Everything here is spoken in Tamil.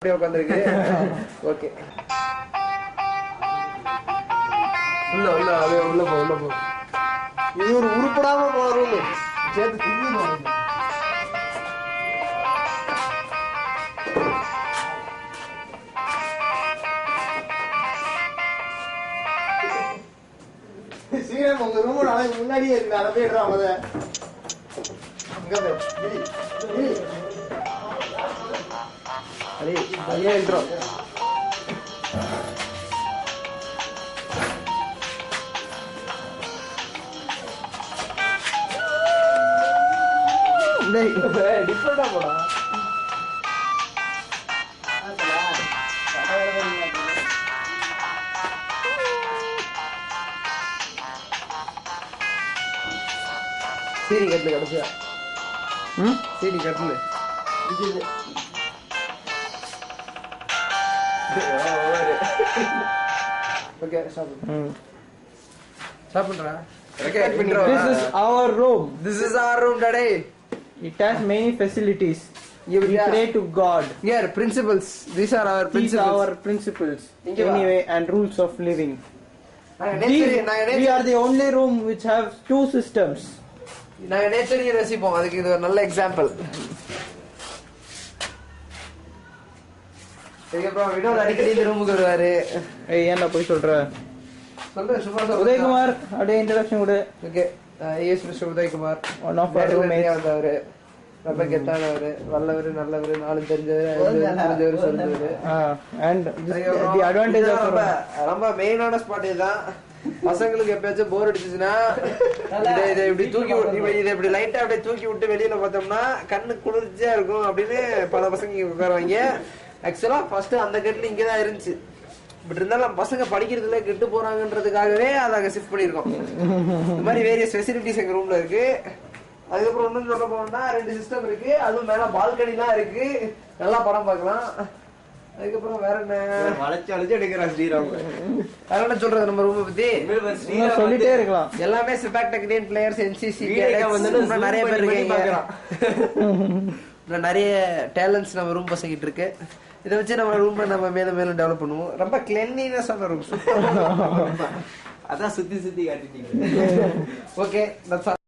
உட்காந்துருக்கு. ஓகே உள்ள உள்ள அது உள்ள போ உள்ள போ. இது ஒரு உருப்படாம போற ரூம். சேர்த்து தின்னு சீரம் உங்க ரூம் முன்னாடியே இருக்கு. அதை போயிடுறான் அத அதே இருக்கிறோம். டிஃபரெண்டா போடா. சீனி கட்டல கடைசியா. சீனி கட்டல okay stop பண்றா. okay This is our room. This is our room today. It has many facilities. We pray to God. Here principles. These are our These principles. are our principles anyway and rules of living. we are the only room which have two systems. நாங்க நேச்சரையும் ரசிப்போம். அதுக்கு இது ஒரு நல்ல எக்ஸாம்பிள். இதுக்கப்புறம் வினோத் அடிக்கடி இந்த ரூமுக்கு வருவாரு. ஏன்டா போய் சொல்ற? சொல்றேன் சும்மா சொல்றேன். உதயகுமார் அப்படியே இன்ட்ரோடக்ஷன் கொடு. Okay yes mister Udayakumar. One of our roommates வந்தவரு. ரொம்ப கெத்தானவரு, நல்லவரு, நல்லவரு, நாலு தெரிஞ்சவரு சொல்லுவாரு. and the advantage of ரொம்ப மெயினான ஸ்பாட் இதுதான். பசங்களுக்கு எப்பயாச்சும் போர் அடிச்சுச்சுன்னா இதை இப்படி தூக்கி இதை இப்படி லைட்டா அப்படியே தூக்கி விட்டு வெளியில பார்த்தோம்னா கண்ணு குளிர்ச்சியா இருக்கும் அப்படின்னு பல பசங்க இங்க உட்காருவாங்க. ஆக்சுவலா ஃபர்ஸ்ட் அந்த கட்டில இங்கதான் இருந்துச்சு. பட் இருந்தாலும் பசங்க படிக்கிறதுல கெட்டு போறாங்கன்றதுக்காகவே அதை அங்க ஷிஃப்ட் பண்ணிருக்கோம். இந்த மாதிரி வேரியஸ் ஃபெசிலிட்டிஸ் எங்க ரூம்ல இருக்கு. அதுக்கப்புறம் ஒண்ணு சொல்ல போனோம்னா 2 சிஸ்டம் இருக்கு. அதுவும் மேல பால்கனிலாம் இருக்கு. நல்லா படம் பார்க்கலாம். அதுக்கப்புறம் வேற என்ன வளைச்சு வளைச்சு எடுக்கிறான் ஸ்ரீராம். வேற என்ன சொல்றது நம்ம ரூம் பத்தி சொல்லிட்டே இருக்கலாம். எல்லாமே சிபாக் டெக்னியன் பிளேயர்ஸ், என்சிசி நிறைய பேர் இருக்காங்க. நிறைய டேலண்ட்ஸ் நம்ம ரூம் பசங்கிட்டு இருக்கு. இதை வச்சு நம்ம ரூம் நம்ம மேலும் மேலும் டெவலப் பண்ணுவோம். ரொம்ப கிளென்லினஸ் ஆன ரூம். அதான் சுத்தி சுத்தி காட்டிட்டீங்க. ஓகே